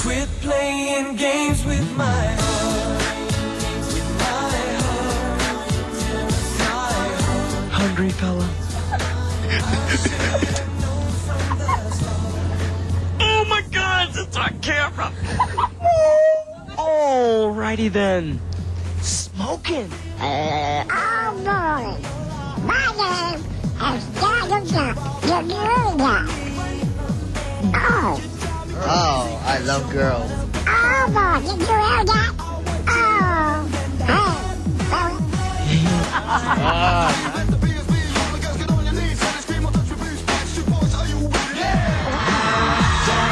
Quit playing games with my heart. Hungry fella. Oh my God, it's on camera. Alrighty then. Smoking. Oh boy, my name is Oh. Oh, I love girls. Oh boy, did you hear that?